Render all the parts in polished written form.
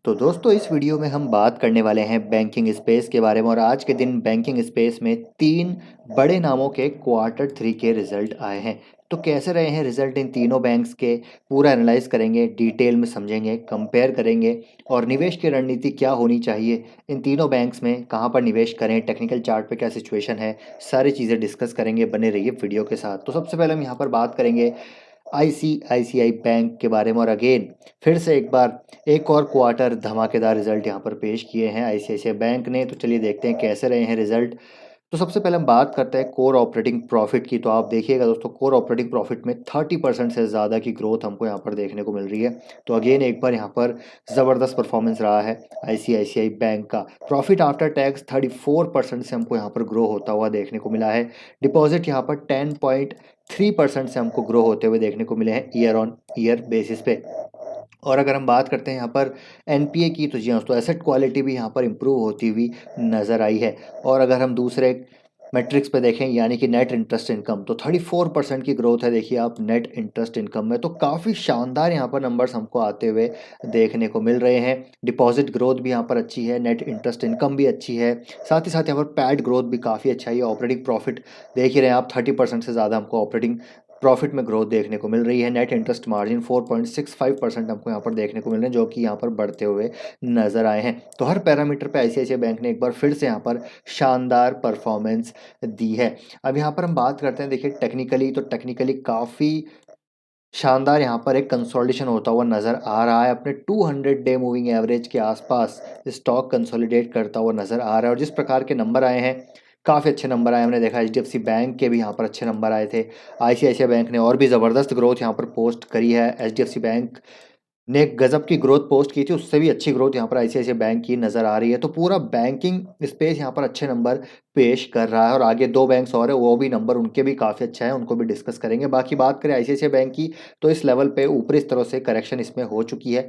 तो दोस्तों इस वीडियो में हम बात करने वाले हैं बैंकिंग स्पेस के बारे में और आज के दिन बैंकिंग स्पेस में 3 बड़े नामों के क्वार्टर 3 के रिजल्ट आए हैं। तो कैसे रहे हैं रिजल्ट इन तीनों बैंक्स के पूरा एनालाइज करेंगे, डिटेल में समझेंगे, कंपेयर करेंगे और निवेश की रणनीति क्या होनी चाहिए, इन तीनों बैंक्स में कहाँ पर निवेश करें, टेक्निकल चार्ट पे क्या सिचुएशन है, सारी चीज़ें डिस्कस करेंगे। बने रहिए वीडियो के साथ। तो सबसे पहले हम यहाँ पर बात करेंगे आईसीआईसीआई बैंक के बारे में और अगेन फिर से एक बार एक और क्वार्टर धमाकेदार रिजल्ट यहाँ पर पेश किए हैं आईसीआईसीआई बैंक ने। तो चलिए देखते हैं कैसे रहे हैं रिजल्ट। तो सबसे पहले हम बात करते हैं कोर ऑपरेटिंग प्रॉफिट की। तो आप देखिएगा दोस्तों, कोर ऑपरेटिंग प्रॉफिट में 30% से ज़्यादा की ग्रोथ हमको यहाँ पर देखने को मिल रही है। तो अगेन एक बार यहाँ पर ज़बरदस्त परफॉर्मेंस रहा है आईसीआईसीआई बैंक का। प्रॉफिट आफ्टर टैक्स 34% से हमको यहाँ पर ग्रो होता हुआ देखने को मिला है। डिपॉजिट यहाँ पर 10.3% से हमको ग्रो होते हुए देखने को मिले हैं ईयर ऑन ईयर बेसिस पे। और अगर हम बात करते हैं यहाँ पर एनपीए की, तो जी हाँ दोस्तों, एसेट क्वालिटी भी यहाँ पर इम्प्रूव होती हुई नज़र आई है। और अगर हम दूसरे मैट्रिक्स पे देखें यानी कि नेट इंटरेस्ट इनकम, तो 34% की ग्रोथ है देखिए आप नेट इंटरेस्ट इनकम में। तो काफ़ी शानदार यहाँ पर नंबर्स हमको आते हुए देखने को मिल रहे हैं। डिपॉजिट ग्रोथ भी यहाँ पर अच्छी है, नेट इंटरेस्ट इनकम भी अच्छी है, साथ ही साथ यहाँ पर पैड ग्रोथ भी काफ़ी अच्छा है। ऑपरेटिंग प्रॉफिट देख ही रहे हैं आप, 30% से ज़्यादा हमको ऑपरेटिंग प्रॉफिट में ग्रोथ देखने को मिल रही है। नेट इंटरेस्ट मार्जिन 4.65% हमको यहाँ पर देखने को मिल रहे हैं, जो कि यहाँ पर बढ़ते हुए नजर आए हैं। तो हर पैरामीटर पे आईसीआईसीआई बैंक ने एक बार फिर से यहाँ पर शानदार परफॉर्मेंस दी है। अब यहाँ पर हम बात करते हैं देखिए टेक्निकली, तो टेक्निकली काफ़ी शानदार यहाँ पर एक कंसोलिडेशन होता हुआ नज़र आ रहा है। अपने 200 डे मूविंग एवरेज के आसपास स्टॉक कंसोलिडेट करता हुआ नज़र आ रहा है। और जिस प्रकार के नंबर आए हैं, काफ़ी अच्छे नंबर आए। हमने देखा एचडीएफसी बैंक के भी यहाँ पर अच्छे नंबर आए थे। आईसीआईसीआई बैंक ने और भी ज़बरदस्त ग्रोथ यहाँ पर पोस्ट करी है। एचडीएफसी बैंक ने गजब की ग्रोथ पोस्ट की थी, उससे भी अच्छी ग्रोथ यहाँ पर आईसीआईसीआई बैंक की नज़र आ रही है। तो पूरा बैंकिंग स्पेस यहाँ पर अच्छे नंबर पेश कर रहा है। और आगे 2 बैंक्स और है, वो भी नंबर उनके भी काफ़ी अच्छा है, उनको भी डिस्कस करेंगे। बाकी बात करें आईसीआईसीआई बैंक की, तो इस लेवल पे ऊपरी स्तरों से करेक्शन इसमें हो चुकी है,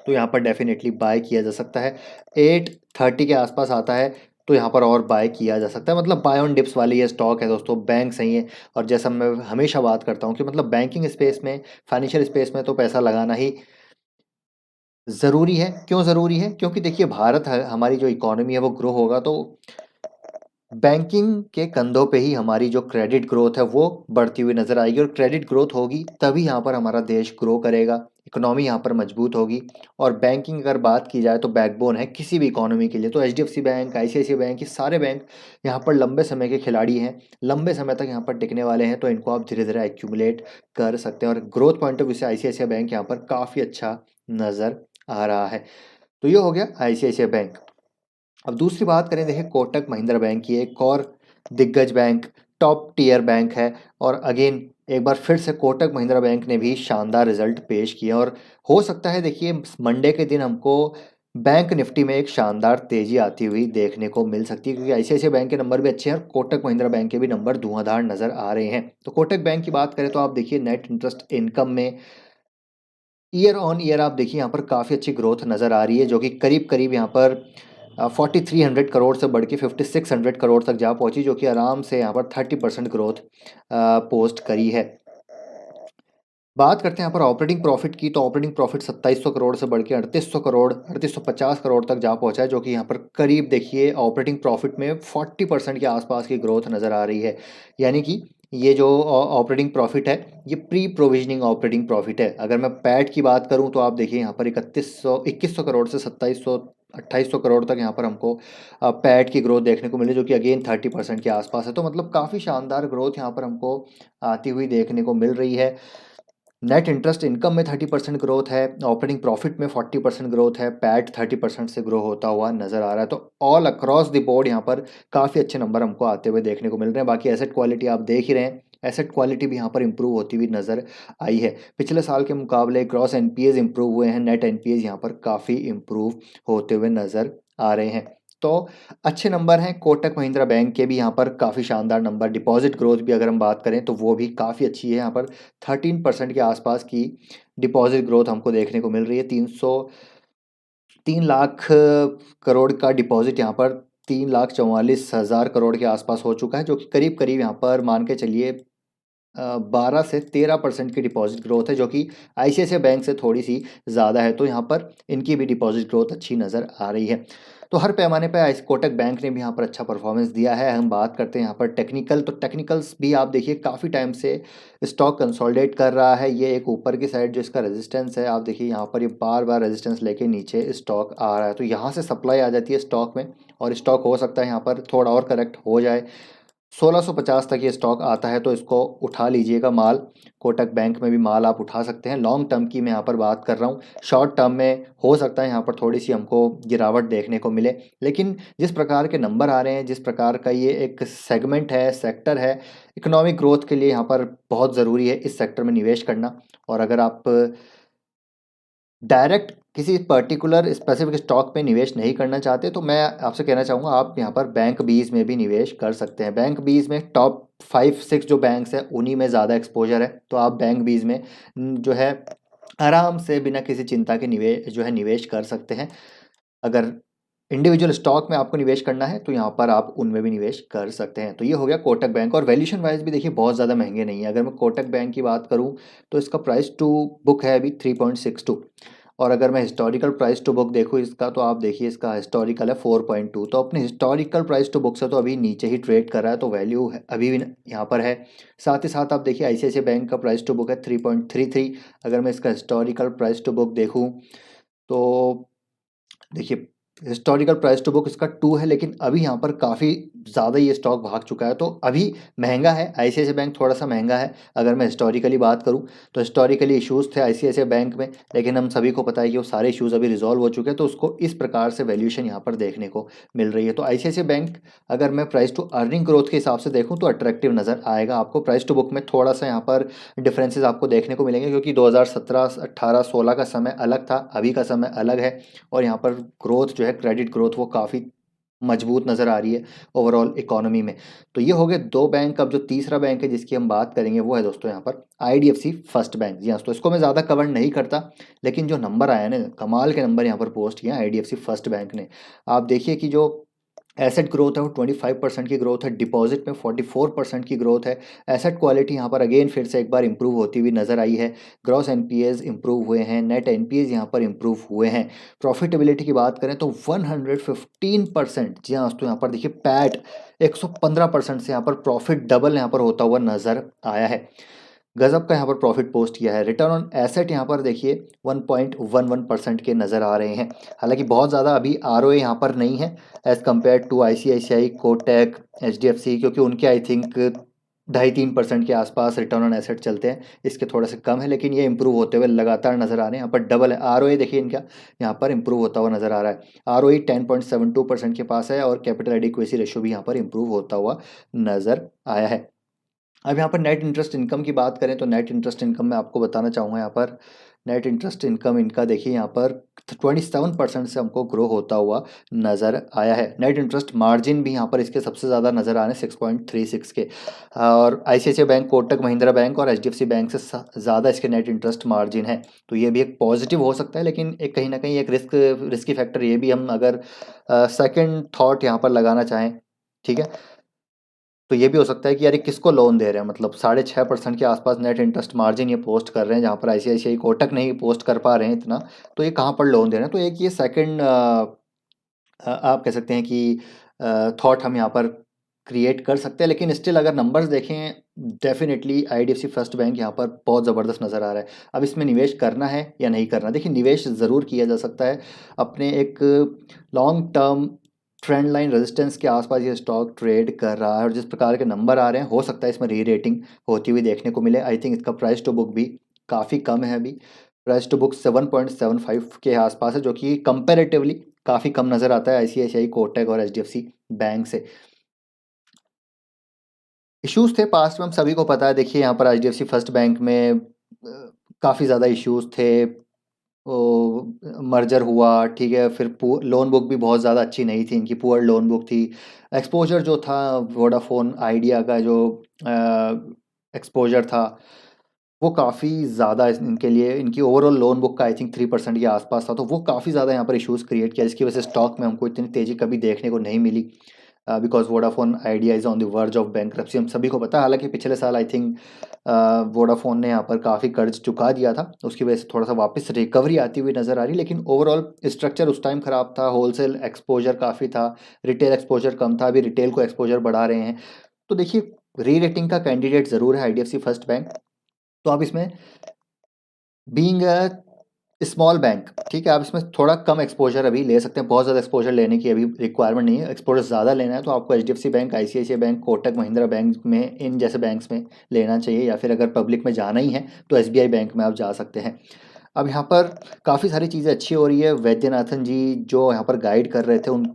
तो यहाँ पर डेफिनेटली बाय किया जा सकता है। 830 के आसपास आता है तो यहाँ पर और बाय किया जा सकता है। मतलब बाय ऑन डिप्स वाली ये स्टॉक है दोस्तों, बैंक सही है। और जैसा मैं हमेशा बात करता हूँ कि मतलब बैंकिंग स्पेस में, फाइनेंशियल स्पेस में तो पैसा लगाना ही ज़रूरी है। क्यों ज़रूरी है? क्योंकि देखिए भारत है, हमारी जो इकोनॉमी है वो ग्रो होगा तो बैंकिंग के कंधों पे ही हमारी जो क्रेडिट ग्रोथ है वो बढ़ती हुई नज़र आएगी। और क्रेडिट ग्रोथ होगी तभी यहाँ पर हमारा देश ग्रो करेगा, इकोनॉमी यहाँ पर मजबूत होगी। और बैंकिंग अगर बात की जाए तो बैकबोन है किसी भी इकोनॉमी के लिए। तो एचडीएफसी बैंक, आईसीआईसीआई बैंक, ये सारे बैंक यहाँ पर लंबे समय के खिलाड़ी हैं, लंबे समय तक यहाँ पर टिकने वाले हैं। तो इनको आप धीरे धीरे एक्यूमुलेट कर सकते हैं। और ग्रोथ पॉइंट ऑफ व्यू से आईसीआईसीआई बैंक यहाँ पर काफ़ी अच्छा नज़र आ रहा है। तो ये हो गया आईसीआईसीआई बैंक। अब दूसरी बात करें, देखिए कोटक महिंद्रा बैंक की, एक और दिग्गज बैंक, टॉप टियर बैंक है। और अगेन एक बार फिर से कोटक महिंद्रा बैंक ने भी शानदार रिजल्ट पेश किए। और हो सकता है देखिए मंडे के दिन हमको बैंक निफ्टी में एक शानदार तेजी आती हुई देखने को मिल सकती है, क्योंकि आईसीआईसीआई बैंक के नंबर भी अच्छे हैं और कोटक महिंद्रा बैंक के भी नंबर धुआंधार नजर आ रहे हैं। तो कोटक बैंक की बात करें तो आप देखिए नेट इंटरेस्ट इनकम में ईयर ऑन ईयर आप देखिए यहाँ पर काफ़ी अच्छी ग्रोथ नज़र आ रही है, जो कि करीब करीब यहाँ पर 4300 करोड़ से बढ़ के 5600 करोड़ तक जा पहुंची, जो कि आराम से यहाँ पर 30% ग्रोथ पोस्ट करी है। बात करते हैं यहाँ पर ऑपरेटिंग प्रॉफिट की, तो ऑपरेटिंग प्रॉफिट 2700 करोड़ से बढ़ के 3800 करोड़ 3850 करोड़ तक जा पहुंचा है, जो कि यहाँ पर करीब देखिए ऑपरेटिंग प्रॉफिट में 40% के आसपास की ग्रोथ नज़र आ रही है। यानी कि ये जो ऑपरेटिंग प्रॉफिट है ये प्री प्रोविजनिंग ऑपरेटिंग प्रॉफिट है। अगर मैं पैट की बात करूं तो आप देखिए यहाँ पर 2100 करोड़ से 2800 करोड़ तक यहाँ पर हमको पैट की ग्रोथ देखने को मिली, जो कि अगेन 30% के आसपास है। तो मतलब काफ़ी शानदार ग्रोथ यहाँ पर हमको आती हुई देखने को मिल रही है। नेट इंटरेस्ट इनकम में 30% ग्रोथ है, ऑपरेटिंग प्रॉफिट में 40% ग्रोथ है, पैट 30% से ग्रो होता हुआ नजर आ रहा है। तो ऑल अक्रॉस द बोर्ड यहाँ पर काफ़ी अच्छे नंबर हमको आते हुए देखने को मिल रहे हैं। बाकी एसेट क्वालिटी आप देख ही रहे हैं, एसेट क्वालिटी भी यहाँ पर इंप्रूव होती हुई नजर आई है। पिछले साल के मुकाबले ग्रॉस एनपीएज इंप्रूव हुए हैं, नेट एनपीएज यहाँ पर काफ़ी इंप्रूव होते हुए नजर आ रहे हैं। तो अच्छे नंबर हैं। कोटक महिंद्रा बैंक के भी यहाँ पर काफ़ी शानदार नंबर, डिपॉजिट ग्रोथ भी अगर हम बात करें तो वो भी काफ़ी अच्छी है। यहाँ पर 13% के आसपास की डिपॉजिट ग्रोथ हमको देखने को मिल रही है। 3 लाख करोड़ का डिपॉजिट यहाँ पर 3,44,000 करोड़ के आसपास हो चुका है, जो कि करीब करीब यहाँ पर मान के चलिए 12 से 13% की डिपॉजिट ग्रोथ है, जो कि आईसीआईसीआई बैंक से थोड़ी सी ज़्यादा है। तो यहाँ पर इनकी भी डिपॉजिट ग्रोथ अच्छी नज़र आ रही है। तो हर पैमाने पर कोटक बैंक ने भी यहाँ पर अच्छा परफॉर्मेंस दिया है। हम बात करते हैं यहाँ पर टेक्निकल, तो टेक्निकल्स भी आप देखिए काफ़ी टाइम से स्टॉक कंसोलिडेट कर रहा है। ये एक ऊपर की साइड जो इसका रेजिस्टेंस है, आप देखिए यहाँ पर ये बार बार रेजिस्टेंस लेके नीचे स्टॉक आ रहा है। तो यहाँ से सप्लाई आ जाती है स्टॉक में, और स्टॉक हो सकता है यहाँ पर थोड़ा और करेक्ट हो जाए। 1650 तक ये स्टॉक आता है, तो इसको उठा लीजिएगा माल। कोटक बैंक में भी माल आप उठा सकते हैं। लॉन्ग टर्म की मैं यहाँ पर बात कर रहा हूँ। शॉर्ट टर्म में हो सकता है यहाँ पर थोड़ी सी हमको गिरावट देखने को मिले, लेकिन जिस प्रकार के नंबर आ रहे हैं, जिस प्रकार का ये एक सेगमेंट है, सेक्टर है, इकोनॉमिक ग्रोथ के लिए यहाँ पर बहुत ज़रूरी है इस सेक्टर में निवेश करना। और अगर आप डायरेक्ट किसी पर्टिकुलर स्पेसिफिक स्टॉक में निवेश नहीं करना चाहते, तो मैं आपसे कहना चाहूँगा आप यहाँ पर बैंक बीज में भी निवेश कर सकते हैं। बैंक बीज में टॉप 5-6 जो बैंक्स हैं उन्हीं में ज़्यादा एक्सपोजर है। तो आप बैंक बीज में जो है आराम से बिना किसी चिंता के निवेश कर सकते हैं। अगर इंडिविजुअल स्टॉक में आपको निवेश करना है तो यहाँ पर आप उनमें भी निवेश कर सकते हैं। तो ये हो गया कोटक बैंक। और वैल्यूशन वाइज भी देखिए बहुत ज़्यादा महंगे नहीं है। अगर मैं कोटक बैंक की बात करूँ तो इसका प्राइस टू बुक है अभी 3.62, और अगर मैं हिस्टोरिकल प्राइस टू बुक देखूँ इसका, तो आप देखिए इसका हिस्टोरिकल है 4.2। तो अपने हिस्टोरिकल प्राइस टू बुक से तो अभी नीचे ही ट्रेड कर रहा है, तो वैल्यू अभी भी यहाँ पर है। साथ ही साथ आप देखिए आईसीआईसीआई बैंक का प्राइस टू बुक है 3.33। अगर मैं इसका हिस्टोरिकल प्राइस टू बुक देखूँ तो देखिए हिस्टोरिकल प्राइस टू बुक इसका 2 है, लेकिन अभी यहाँ पर काफ़ी ज़्यादा ये स्टॉक भाग चुका है, तो अभी महंगा है। आईसीआईसीआई बैंक थोड़ा सा महंगा है। अगर मैं हिस्टोरिकली बात करूँ तो हिस्टोरिकली इश्यूज़ थे आईसीआईसीआई बैंक में, लेकिन हम सभी को पता है कि वो सारे इश्यूज़ अभी रिजॉल्व हो चुके हैं, तो उसको इस प्रकार से वैल्यूएशन यहाँ पर देखने को मिल रही है। तो आईसीआईसीआई बैंक अगर मैं प्राइस टू अर्निंग ग्रोथ के हिसाब से देखूँ तो अट्रैक्टिव नज़र आएगा आपको। प्राइस टू बुक में थोड़ा सा यहाँ पर डिफरेंसेस आपको देखने को मिलेंगे, क्योंकि 2017, 18, 16 का समय अलग था, अभी का समय अलग है। और यहाँ पर ग्रोथ जो है, क्रेडिट ग्रोथ, वो काफ़ी मजबूत नज़र आ रही है ओवरऑल इकोनॉमी में। तो ये हो गए दो बैंक। अब जो तीसरा बैंक है जिसकी हम बात करेंगे वो है दोस्तों यहाँ पर आईडीएफसी फर्स्ट बैंक। जी हाँ, तो इसको मैं ज़्यादा कवर नहीं करता, लेकिन जो नंबर आया ना, कमाल के नंबर यहाँ पर पोस्ट किए आईडीएफसी फर्स्ट बैंक ने। आप देखिए कि जो एसेट ग्रोथ है वो 25% की ग्रोथ है, डिपॉजिट में 44% की ग्रोथ है। एसेट क्वालिटी यहाँ पर अगेन फिर से एक बार इंप्रूव होती हुई नज़र आई है। ग्रॉस एनपीएज इंप्रूव हुए हैं, नेट एनपीएज यहाँ पर इंप्रूव हुए हैं। प्रॉफिटेबिलिटी की बात करें तो 115%, जी हाँ दोस्तों, यहाँ पर देखिए पैट 115% से यहाँ पर प्रॉफिट डबल यहाँ पर होता हुआ नज़र आया है। गजब का यहाँ पर प्रॉफिट पोस्ट किया है। रिटर्न ऑन एसेट यहाँ पर देखिए 1.11% के नज़र आ रहे हैं। हालांकि बहुत ज़्यादा अभी आरओए यहाँ पर नहीं है as compare to ICICI, Kotak, HDFC, क्योंकि उनके आई थिंक 2.5-3% के आसपास रिटर्न ऑन एसेट चलते हैं, इसके थोड़े से कम है, लेकिन ये इंप्रूव होते हुए लगातार नज़र आ रहे हैं। यहाँ पर डबल है आरओए, देखिए इनका यहाँ पर इंप्रूव होता हुआ नज़र आ रहा है। आरओई 10.72% के पास है, और कैपिटल एडिक्वेसी रेशो भी यहाँ पर इंप्रूव होता हुआ नज़र आया है। अब यहाँ पर नेट इंटरेस्ट इनकम की बात करें तो नेट इंटरेस्ट इनकम में आपको बताना चाहूँगा, यहाँ पर नेट इंटरेस्ट इनकम इनका देखिए यहाँ पर 27% से हमको ग्रो होता हुआ नज़र आया है। नेट इंटरेस्ट मार्जिन भी यहाँ पर इसके सबसे ज़्यादा नज़र आ रहे हैं 6.36 के, और ICICI bank, Kotak Mahindra bank और एचडीएफसी बैंक से ज़्यादा इसके नेट इंटरेस्ट मार्जिन है। तो ये भी एक पॉजिटिव हो सकता है, लेकिन एक कहीं ना कहीं एक रिस्की फैक्टर ये भी, हम अगर सेकेंड थॉट यहाँ पर लगाना चाहें, ठीक है, तो ये भी हो सकता है कि यार ये किसको लोन दे रहे हैं, मतलब 6.5% के आसपास नेट इंटरेस्ट मार्जिन ये पोस्ट कर रहे हैं, जहाँ पर आईसीआईसीआई, कोटक नहीं पोस्ट कर पा रहे हैं इतना, तो ये कहाँ पर लोन दे रहे हैं। तो एक ये सेकंड आप कह सकते हैं कि थॉट हम यहाँ पर क्रिएट कर सकते हैं, लेकिन स्टिल अगर नंबर्स देखें डेफिनेटली आईडीएफसी फर्स्ट बैंक यहाँ पर बहुत ज़बरदस्त नज़र आ रहा है। अब इसमें निवेश करना है या नहीं करना, देखिए निवेश ज़रूर किया जा सकता है। अपने एक long term trend line resistance के आसपास ये स्टॉक ट्रेड कर रहा है, और जिस प्रकार के नंबर आ रहे हैं हो सकता है इसमें री रेटिंग होती हुई देखने को मिले। आई थिंक इसका प्राइस टू बुक भी काफ़ी कम है अभी। प्राइस टू बुक 7.75 के आसपास है, जो कि कंपेरेटिवली काफ़ी कम नज़र आता है आईसीआईसीआई, कोटक और एचडीएफसी बैंक से। इश्यूज थे पास्ट में, हम सभी को पता है। देखिए यहाँ पर एचडीएफसी फर्स्ट बैंक में काफ़ी ज़्यादा इश्यूज थे। मर्जर हुआ, ठीक है, फिर लोन बुक भी बहुत ज़्यादा अच्छी नहीं थी इनकी, पुअर लोन बुक थी। एक्सपोजर जो था वोडाफोन आइडिया का, जो एक्सपोजर था वो काफ़ी ज़्यादा इनके लिए, इनकी ओवरऑल लोन बुक का आई थिंक 3% के आसपास था, तो वो काफ़ी ज़्यादा यहाँ पर इश्यूज़ क्रिएट किया, जिसकी वजह से स्टॉक में हमको इतनी तेज़ी कभी देखने को नहीं मिली। Because Vodafone Idea is on the verge of bankruptcy, हम सभी को पता है। हालांकि पिछले साल आई थिंक वोडाफोन ने यहाँ पर काफ़ी कर्ज चुका दिया था, उसकी वजह से थोड़ा सा वापस रिकवरी आती हुई नज़र आ रही, लेकिन ओवरऑल स्ट्रक्चर उस टाइम ख़राब था, होलसेल एक्सपोजर काफ़ी था, रिटेल एक्सपोजर कम था, अभी रिटेल को एक्सपोजर बढ़ा रहे हैं। तो देखिए, री रेटिंग का कैंडिडेट ज़रूर है आईडीएफसी फर्स्ट बैंक। तो आप इसमें बीइंग अ स्मॉल बैंक, ठीक है, आप इसमें थोड़ा कम एक्सपोजर अभी ले सकते हैं, बहुत ज़्यादा एक्सपोजर लेने की अभी रिक्वायरमेंट नहीं है। एक्सपोजर ज़्यादा लेना है तो आपको HDFC bank, ICICI bank, Kotak Mahindra bank में, इन जैसे बैंक्स में लेना चाहिए, या फिर अगर पब्लिक में जाना ही है तो एसबीआई बैंक में आप जा सकते हैं। अब यहाँ पर काफ़ी सारी चीज़ें अच्छी हो रही है। वैद्यनाथन जी जो यहाँ पर गाइड कर रहे थे, उन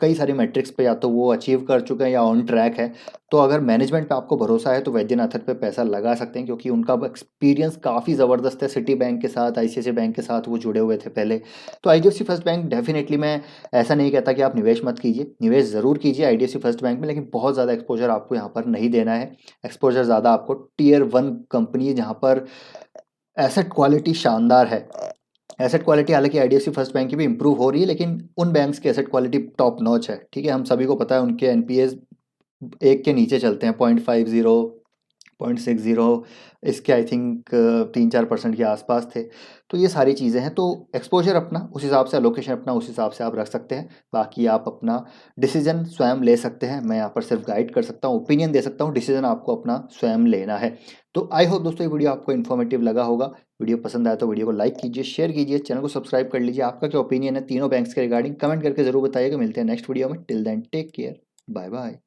कई सारी मैट्रिक्स पे या तो वो अचीव कर चुके हैं या ऑन ट्रैक है। तो अगर मैनेजमेंट पे आपको भरोसा है तो वैद्यनाथन पे पैसा लगा सकते हैं, क्योंकि उनका एक्सपीरियंस काफ़ी ज़बरदस्त है। सिटी बैंक के साथ, आईसीआईसीआई बैंक के साथ वो जुड़े हुए थे पहले। तो आईडीएफसी फर्स्ट बैंक डेफिनेटली, मैं ऐसा नहीं कहता कि आप निवेश मत कीजिए, निवेश ज़रूर कीजिए आईडीएफसी फर्स्ट बैंक में, लेकिन बहुत ज़्यादा एक्सपोजर आपको यहाँ पर नहीं देना है। एक्सपोजर ज़्यादा आपको टियर 1 कंपनी जहाँ पर एसेट क्वालिटी शानदार है। एसेट क्वालिटी हालांकि आईडीएफसी फर्स्ट बैंक की भी इंप्रूव हो रही है, लेकिन उन बैंक्स की एसेट क्वालिटी टॉप नॉच है, ठीक है। हम सभी को पता है उनके एनपीएस 1 के नीचे चलते हैं, 0.50, 0.60, इसके आई थिंक 3-4% के आसपास थे। तो ये सारी चीज़ें हैं, तो एक्सपोजर अपना उस हिसाब से, लोकेशन अपना उस हिसाब से आप रख सकते हैं। बाकी आप अपना डिसीजन स्वयं ले सकते हैं, मैं यहाँ पर सिर्फ गाइड कर सकता हूँ, ओपिनियन दे सकता हूँ, डिसीजन आपको अपना स्वयं लेना है। तो आई होप दोस्तों ये वीडियो आपको इन्फॉर्मेटिव लगा होगा। वीडियो पसंद आया तो वीडियो को लाइक कीजिए, शेयर कीजिए, चैनल को सब्सक्राइब कर लीजिए। आपका क्या ओपिनियन है तीनों बैंक्स के रिगार्डिंग, कमेंट करके जरूर बताइएगा। मिलते हैं नेक्स्ट वीडियो में, till then take care, bye bye.